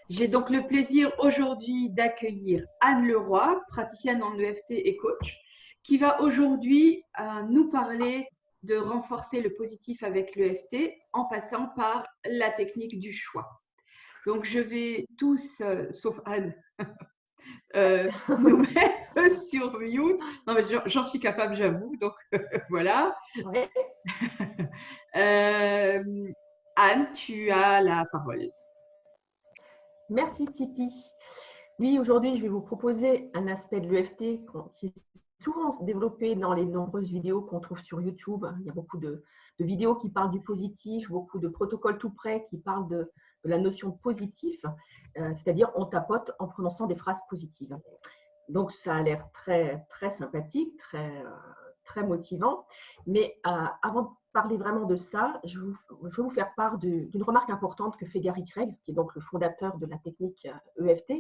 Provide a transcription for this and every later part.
J'ai donc le plaisir aujourd'hui d'accueillir Anne Leroy, praticienne en EFT et coach, qui va aujourd'hui nous parler de renforcer le positif avec l'EFT en passant par la technique du choix. Donc, je vais tous, sauf Anne, nous mettre sur mute. Non, mais j'en suis capable, j'avoue. Donc, voilà. Ouais. Euh, Anne, tu as la parole. Merci Tipeee. Oui, aujourd'hui, je vais vous proposer un aspect de l'EFT qui est souvent développé dans les nombreuses vidéos qu'on trouve sur YouTube. Il y a beaucoup de vidéos qui parlent du positif, beaucoup de protocoles tout prêts qui parlent de la notion de positif, c'est-à-dire on tapote en prononçant des phrases positives. Donc, ça a l'air très, très sympathique, très motivant. Mais avant de parler vraiment de ça, je vais vous faire part d'une remarque importante que fait Gary Craig, qui est donc le fondateur de la technique EFT.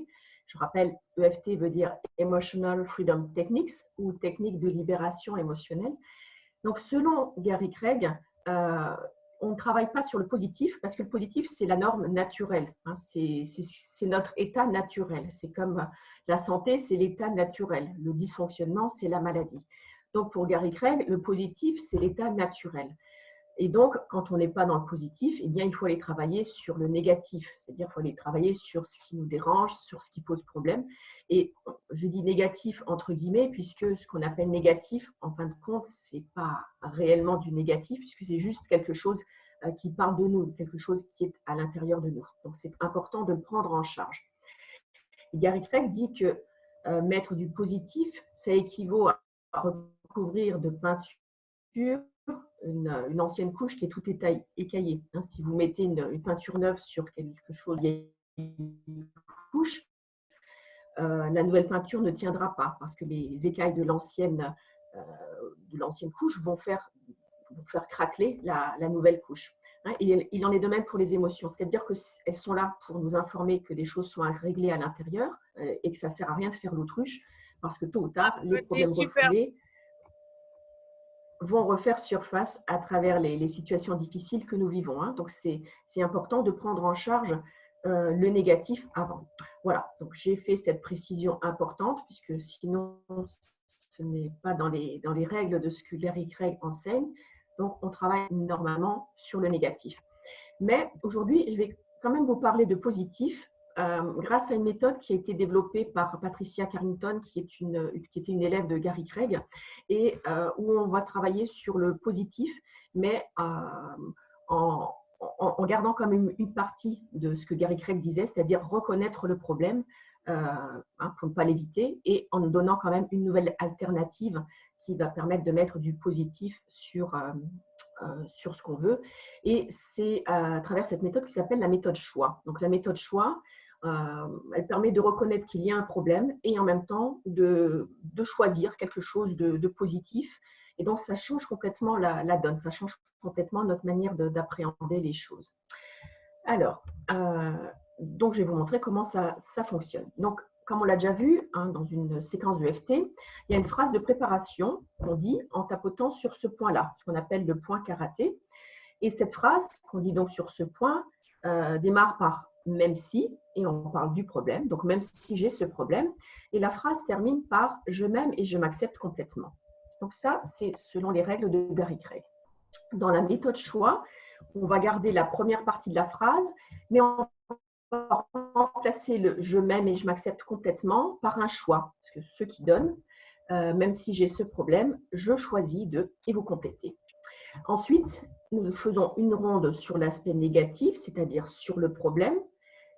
Je rappelle, EFT veut dire Emotional Freedom Techniques ou technique de libération émotionnelle. Donc, selon Gary Craig, on ne travaille pas sur le positif parce que le positif, c'est la norme naturelle. Hein, c'est notre état naturel. C'est comme la santé, c'est l'état naturel. Le dysfonctionnement, c'est la maladie. Donc, pour Gary Craig, le positif, c'est l'état naturel. Et donc, quand on n'est pas dans le positif, eh bien, il faut aller travailler sur le négatif, c'est-à-dire qu'il faut aller travailler sur ce qui nous dérange, sur ce qui pose problème. Et je dis négatif entre guillemets, puisque ce qu'on appelle négatif, en fin de compte, ce n'est pas réellement du négatif, puisque c'est juste quelque chose qui parle de nous, quelque chose qui est à l'intérieur de nous. Donc, c'est important de le prendre en charge. Et Gary Craig dit que mettre du positif, ça équivaut à recouvrir de peinture une ancienne couche qui est toute écaillée. Hein, si vous mettez une peinture neuve sur quelque chose qui est une couche, la nouvelle peinture ne tiendra pas parce que les écailles de l'ancienne couche vont faire craqueler la nouvelle couche. Hein, et il en est de même pour les émotions, c'est-à-dire qu'elles sont là pour nous informer que des choses sont à régler à l'intérieur et que ça ne sert à rien de faire l'autruche parce que tôt ou tard, les problèmes refoulés vont refaire surface à travers les situations difficiles que nous vivons. Hein. Donc, c'est important de prendre en charge le négatif avant. Voilà, donc j'ai fait cette précision importante puisque sinon, ce n'est pas dans les règles de ce que Gary Craig enseigne. Donc, on travaille normalement sur le négatif. Mais aujourd'hui, je vais quand même vous parler de positif grâce à une méthode qui a été développée par Patricia Carrington, qui était une élève de Gary Craig, et où on va travailler sur le positif, mais en gardant quand même une partie de ce que Gary Craig disait, c'est-à-dire reconnaître le problème pour ne pas l'éviter, et en donnant quand même une nouvelle alternative qui va permettre de mettre du positif sur ce qu'on veut. Et c'est à travers cette méthode qui s'appelle la méthode choix. Donc la méthode choix, elle permet de reconnaître qu'il y a un problème et en même temps de choisir quelque chose de positif. Et donc ça change complètement la donne, ça change complètement notre manière d'appréhender les choses. Alors, donc je vais vous montrer comment ça fonctionne. Donc, comme on l'a déjà vu hein, dans une séquence de FT, il y a une phrase de préparation qu'on dit en tapotant sur ce point-là, ce qu'on appelle le point karaté. Et cette phrase qu'on dit donc sur ce point démarre par « même si » et on parle du problème, donc même si j'ai ce problème. Et la phrase termine par « je m'aime et je m'accepte complètement ». Donc ça, c'est selon les règles de Gary Craig. Dans la méthode choix, on va garder la première partie de la phrase, mais on va remplacer le « je m'aime et je m'accepte complètement » par un choix. Parce que ce qui donne, même si j'ai ce problème, je choisis de et vous complétez. Ensuite, nous faisons une ronde sur l'aspect négatif, c'est-à-dire sur le problème,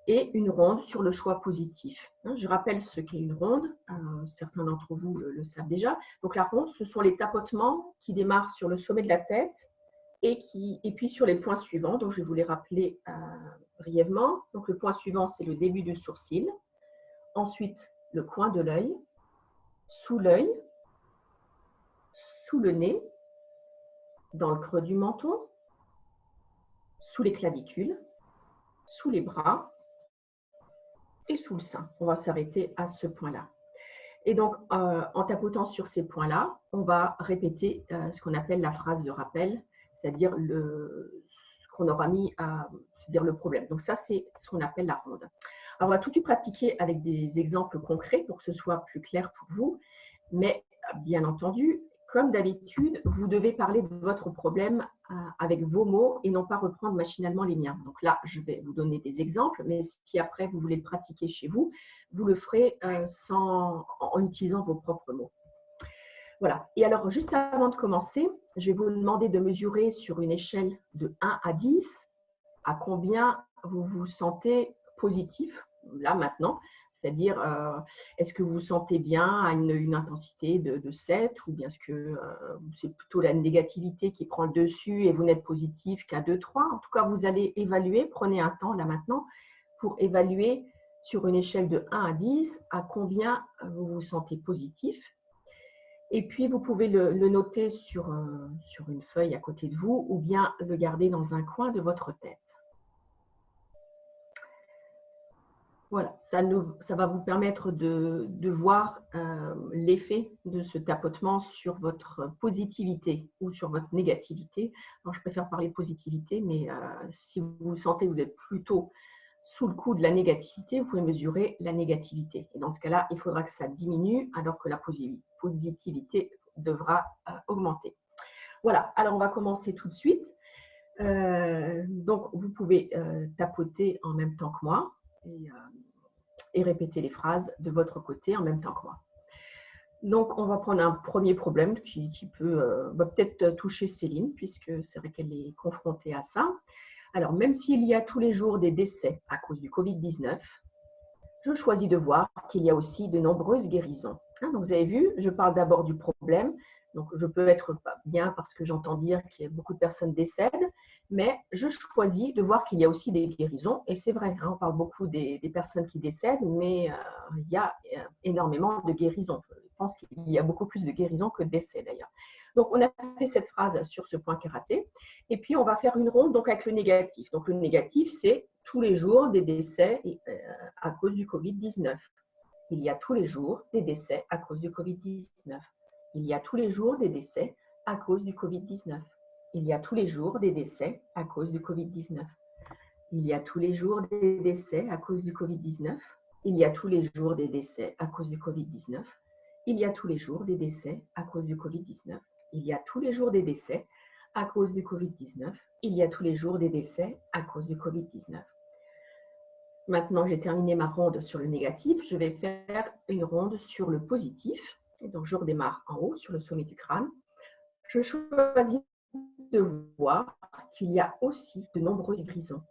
et une ronde sur le choix positif. Je rappelle ce qu'est une ronde, certains d'entre vous le savent déjà. Donc la ronde, ce sont les tapotements qui démarrent sur le sommet de la tête et puis sur les points suivants. Donc je vais vous les rappeler brièvement. Donc le point suivant, c'est le début du sourcil. Ensuite, le coin de l'œil, sous l'œil, sous le nez, dans le creux du menton, sous les clavicules, sous les bras et sous le sein. On va s'arrêter à ce point-là. Et donc, en tapotant sur ces points-là, on va répéter ce qu'on appelle la phrase de rappel, c'est-à-dire ce qu'on aura mis à dire le problème. Donc ça, c'est ce qu'on appelle la ronde. Alors, on va tout de suite pratiquer avec des exemples concrets pour que ce soit plus clair pour vous. Mais bien entendu, comme d'habitude, vous devez parler de votre problème avec vos mots et non pas reprendre machinalement les miens. Donc là, je vais vous donner des exemples, mais si après vous voulez le pratiquer chez vous, vous le ferez en utilisant vos propres mots. Voilà. Et alors, juste avant de commencer, je vais vous demander de mesurer sur une échelle de 1 à 10 à combien vous vous sentez positif, là, maintenant. C'est-à-dire, est-ce que vous vous sentez bien à une intensité de 7 ou bien est-ce que c'est plutôt la négativité qui prend le dessus et vous n'êtes positif qu'à 2, 3. En tout cas, vous allez évaluer, prenez un temps là maintenant pour évaluer sur une échelle de 1 à 10 à combien vous vous sentez positif. Et puis, vous pouvez le noter sur une feuille à côté de vous ou bien le garder dans un coin de votre tête. Voilà, ça va vous permettre de voir l'effet de ce tapotement sur votre positivité ou sur votre négativité. Alors, je préfère parler de positivité, mais si vous sentez que vous êtes plutôt sous le coup de la négativité, vous pouvez mesurer la négativité. Et dans ce cas-là, il faudra que ça diminue alors que la positivité devra augmenter. Voilà, alors on va commencer tout de suite. Donc, vous pouvez tapoter en même temps que moi et répéter les phrases de votre côté en même temps que moi. Donc, on va prendre un premier problème qui peut peut-être toucher Céline, puisque c'est vrai qu'elle est confrontée à ça. Alors, même s'il y a tous les jours des décès à cause du Covid-19, je choisis de voir qu'il y a aussi de nombreuses guérisons. Donc, vous avez vu, je parle d'abord du problème. Donc, je peux être pas bien parce que j'entends dire qu'il y a beaucoup de personnes décèdent, mais je choisis de voir qu'il y a aussi des guérisons. Et c'est vrai, on parle beaucoup des personnes qui décèdent, mais il y a énormément de guérisons. Je pense qu'il y a beaucoup plus de guérisons que de décès d'ailleurs. Donc, on a fait cette phrase sur ce point karaté. Et puis, on va faire une ronde donc, avec le négatif. Donc, le négatif, c'est tous les jours des décès à cause du Covid-19. Il y a tous les jours des décès à cause du Covid-19. Il y a tous les jours des décès à cause du Covid-19. Il y a tous les jours des décès à cause du Covid-19. Il y a tous les jours des décès à cause du Covid-19. Il y a tous les jours des décès à cause du Covid-19. Il y a tous les jours des décès à cause du Covid-19. Il y a tous les jours des décès à cause du Covid-19. Il y a tous les jours des décès à cause du Covid-19. Maintenant, j'ai terminé ma ronde sur le négatif. Je vais faire une ronde sur le positif. Donc, je redémarre en haut sur le sommet du crâne. Je choisis de voir qu'il y a aussi de nombreuses guérisons.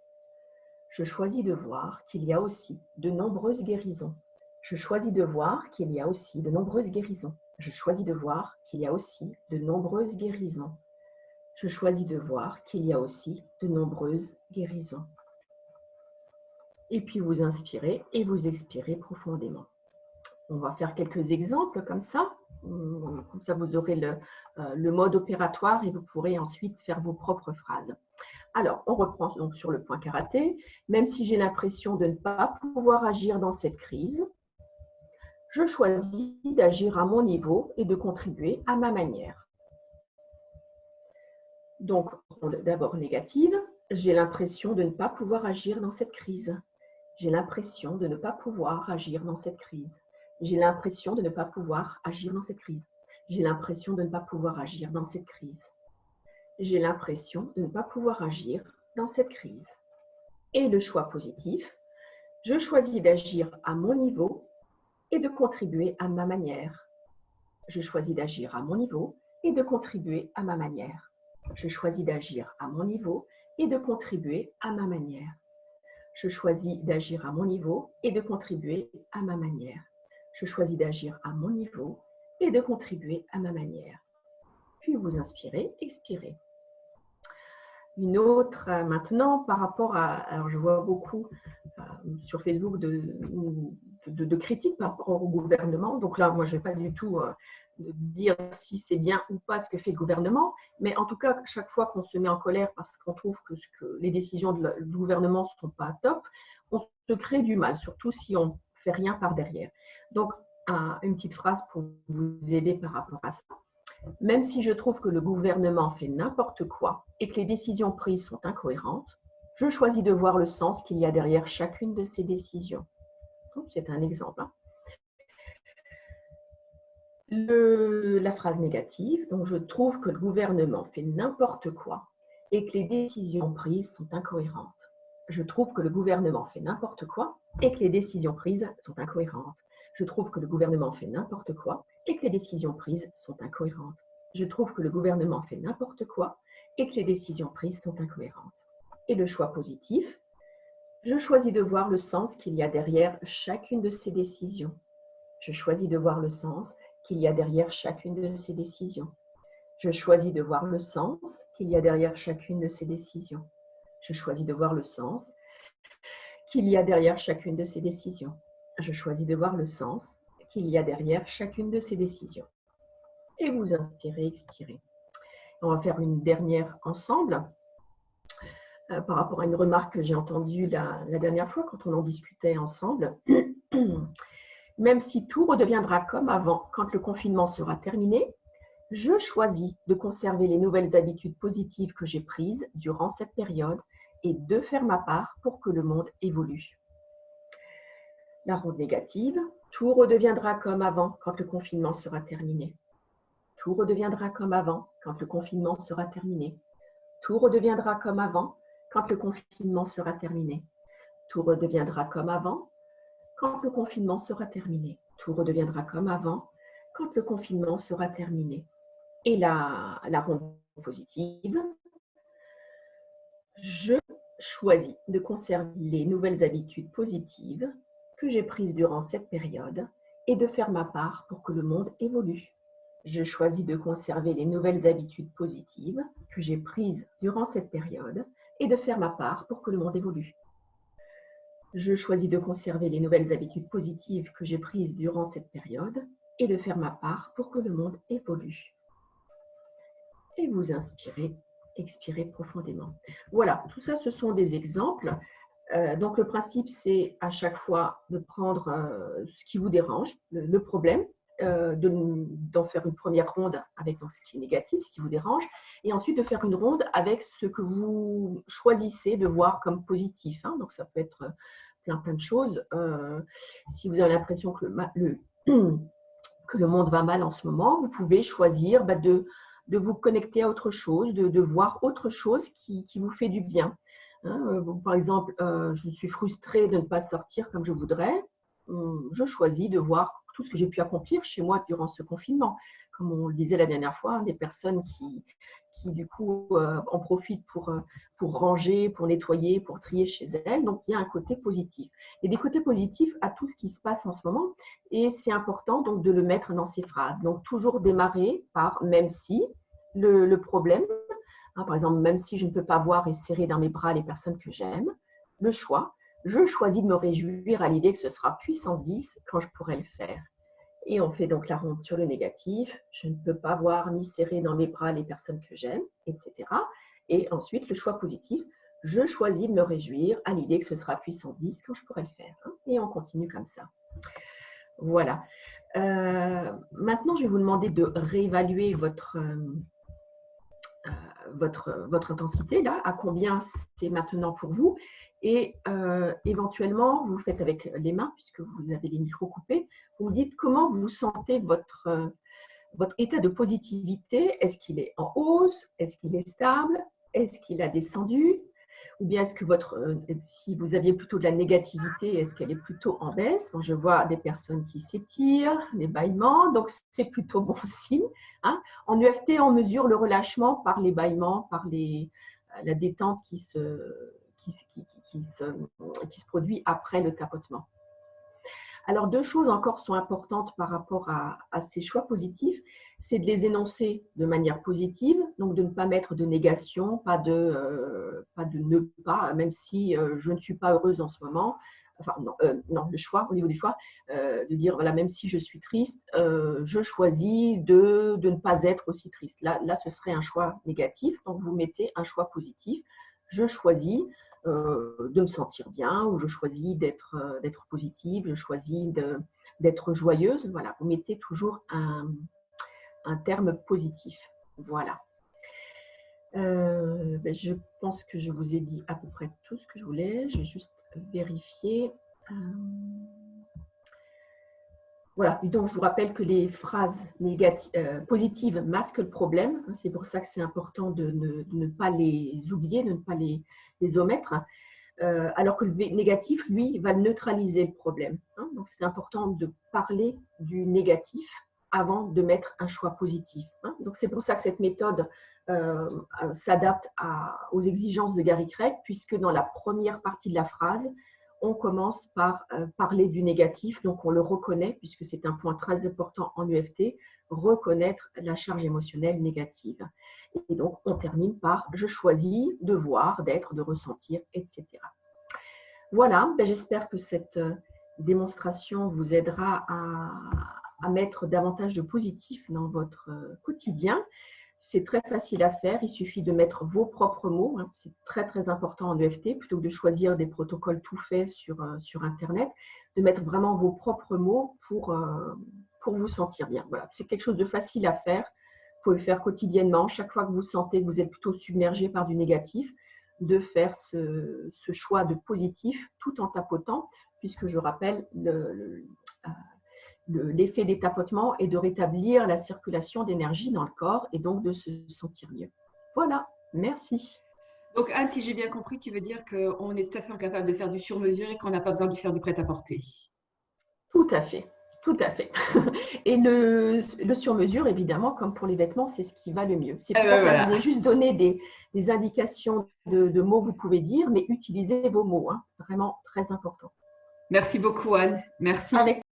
Je choisis de voir qu'il y a aussi de nombreuses guérisons. Je choisis de voir qu'il y a aussi de nombreuses guérisons. Je choisis de voir qu'il y a aussi de nombreuses guérisons. Je choisis de voir qu'il y a aussi de nombreuses guérisons. Et puis vous inspirez et vous expirez profondément. On va faire quelques exemples comme ça. Comme ça, vous aurez le mode opératoire et vous pourrez ensuite faire vos propres phrases. Alors, on reprend donc sur le point karaté. Même si j'ai l'impression de ne pas pouvoir agir dans cette crise, je choisis d'agir à mon niveau et de contribuer à ma manière. Donc, d'abord négative, j'ai l'impression de ne pas pouvoir agir dans cette crise. J'ai l'impression de ne pas pouvoir agir dans cette crise. J'ai l'impression de ne pas pouvoir agir dans cette crise. J'ai l'impression de ne pas pouvoir agir dans cette crise. J'ai l'impression de ne pas pouvoir agir dans cette crise. Et le choix positif, je choisis d'agir à mon niveau et de contribuer à ma manière. Je choisis d'agir à mon niveau et de contribuer à ma manière. Je choisis d'agir à mon niveau et de contribuer à ma manière. Je choisis d'agir à mon niveau et de contribuer à ma manière. Je choisis d'agir à mon niveau et de contribuer à ma manière. Puis vous inspirez, expirez. Une autre maintenant par rapport à, alors je vois beaucoup sur Facebook de critiques par rapport au gouvernement. Donc là, moi, je ne vais pas du tout dire si c'est bien ou pas ce que fait le gouvernement, mais en tout cas, chaque fois qu'on se met en colère parce qu'on trouve que les décisions du gouvernement ne sont pas top, on se crée du mal, surtout si on ne fait rien par derrière. Donc, une petite phrase pour vous aider par rapport à ça. Même si je trouve que le gouvernement fait n'importe quoi et que les décisions prises sont incohérentes, je choisis de voir le sens qu'il y a derrière chacune de ces décisions. C'est un exemple. Hein. La phrase négative, donc je trouve que le gouvernement fait n'importe quoi et que les décisions prises sont incohérentes. Je trouve que le gouvernement fait n'importe quoi et que les décisions prises sont incohérentes. Je trouve que le gouvernement fait n'importe quoi et que les décisions prises sont incohérentes. Je trouve que le gouvernement fait n'importe quoi et que les décisions prises sont incohérentes. Et le choix positif, je choisis de voir le sens qu'il y a derrière chacune de ces décisions. Je choisis de voir le sens qu'il y a derrière chacune de ces décisions. Je choisis de voir le sens qu'il y a derrière chacune de ces décisions. Je choisis de voir le sens qu'il y a derrière chacune de ces décisions. Je choisis de voir le sens qu'il y a derrière chacune de ces décisions. Et vous inspirez, expirez. On va faire une dernière ensemble par rapport à une remarque que j'ai entendue la dernière fois quand on en discutait ensemble. Même si tout redeviendra comme avant quand le confinement sera terminé, je choisis de conserver les nouvelles habitudes positives que j'ai prises durant cette période et de faire ma part pour que le monde évolue. La ronde négative, tout redeviendra comme avant quand le confinement sera terminé. Tout redeviendra comme avant quand le confinement sera terminé. Tout redeviendra comme avant quand le confinement sera terminé. Tout redeviendra comme avant quand le confinement sera terminé. Tout redeviendra comme avant quand le confinement sera terminé. Et la ronde positive, je choisis de conserver les nouvelles habitudes positives que j'ai prises durant cette période et de faire ma part pour que le monde évolue. Je choisis de conserver les nouvelles habitudes positives que j'ai prises durant cette période et de faire ma part pour que le monde évolue. Je choisis de conserver les nouvelles habitudes positives que j'ai prises durant cette période et de faire ma part pour que le monde évolue. Et vous inspirez, expirez profondément. Voilà, tout ça, ce sont des exemples. Donc, le principe, c'est à chaque fois de prendre ce qui vous dérange, le problème, d'en faire une première ronde avec donc, ce qui est négatif, ce qui vous dérange, et ensuite de faire une ronde avec ce que vous choisissez de voir comme positif. Hein. Donc, ça peut être plein de choses. Si vous avez l'impression que que le monde va mal en ce moment, vous pouvez choisir de vous connecter à autre chose, de voir autre chose qui vous fait du bien. Hein, par exemple, je suis frustrée de ne pas sortir comme je voudrais. Je choisis de voir tout ce que j'ai pu accomplir chez moi durant ce confinement. Comme on le disait la dernière fois, des personnes qui du coup en profitent pour ranger, pour nettoyer, pour trier chez elles. Donc, il y a un côté positif. Il y a des côtés positifs à tout ce qui se passe en ce moment et c'est important donc de le mettre dans ces phrases. Donc, toujours démarrer par « même si » le problème. Hein, par exemple, même si je ne peux pas voir et serrer dans mes bras les personnes que j'aime, le choix. Je choisis de me réjouir à l'idée que ce sera puissance 10 quand je pourrai le faire. Et on fait donc la ronde sur le négatif. Je ne peux pas voir ni serrer dans mes bras les personnes que j'aime, etc. Et ensuite, le choix positif. Je choisis de me réjouir à l'idée que ce sera puissance 10 quand je pourrai le faire. Et on continue comme ça. Voilà. Maintenant, je vais vous demander de réévaluer votre intensité, là, à combien c'est maintenant pour vous. Et éventuellement, vous faites avec les mains, puisque vous avez les micros coupés, vous me dites comment vous sentez votre état de positivité. Est-ce qu'il est en hausse? Est-ce qu'il est stable? Est-ce qu'il a descendu? Ou bien est-ce que si vous aviez plutôt de la négativité, est-ce qu'elle est plutôt en baisse? Bon, je vois des personnes qui s'étirent, des bâillements, donc c'est plutôt bon signe. Hein. En UFT, on mesure le relâchement par les bâillements, par la détente qui se produit après le tapotement. Alors, deux choses encore sont importantes par rapport à ces choix positifs, c'est de les énoncer de manière positive, donc de ne pas mettre de négation, pas de ne pas, même si je ne suis pas heureuse en ce moment. Enfin, non, le choix, au niveau du choix, de dire, voilà, même si je suis triste, je choisis de ne pas être aussi triste. Là, ce serait un choix négatif, donc vous mettez un choix positif. Je choisis de me sentir bien, ou je choisis d'être positive, je choisis d'être joyeuse. Voilà, vous mettez toujours un terme positif. Voilà. Je pense que je vous ai dit à peu près tout ce que je voulais. Je vais juste vérifier. Voilà, et donc je vous rappelle que les phrases positives masquent le problème. C'est pour ça que c'est important de ne pas les oublier, de ne pas les omettre. Alors que le négatif, lui, va neutraliser le problème. Donc c'est important de parler du négatif avant de mettre un choix positif. Donc c'est pour ça que cette méthode s'adapte aux exigences de Gary Craig, puisque dans la première partie de la phrase, on commence par parler du négatif, donc on le reconnaît, puisque c'est un point très important en EFT, reconnaître la charge émotionnelle négative. Et donc, on termine par « je choisis de voir, d'être, de ressentir, etc. » Voilà, j'espère que cette démonstration vous aidera à mettre davantage de positif dans votre quotidien. C'est très facile à faire, il suffit de mettre vos propres mots, c'est très très important en EFT, plutôt que de choisir des protocoles tout faits sur Internet, de mettre vraiment vos propres mots pour vous sentir bien. Voilà, c'est quelque chose de facile à faire, vous pouvez le faire quotidiennement, chaque fois que vous sentez que vous êtes plutôt submergé par du négatif, de faire ce choix de positif tout en tapotant, puisque je rappelle, l'effet des tapotements est de rétablir la circulation d'énergie dans le corps et donc de se sentir mieux. Voilà, merci. Donc Anne, si j'ai bien compris, tu veux dire qu'on est tout à fait capable de faire du sur-mesure et qu'on n'a pas besoin de faire du prêt-à-porter. Tout à fait, tout à fait. Et le sur-mesure, évidemment, comme pour les vêtements, c'est ce qui va le mieux. C'est pour ça que là, je vous ai juste donné des indications de mots que vous pouvez dire, mais utilisez vos mots, vraiment très important. Merci beaucoup Anne, merci. Avec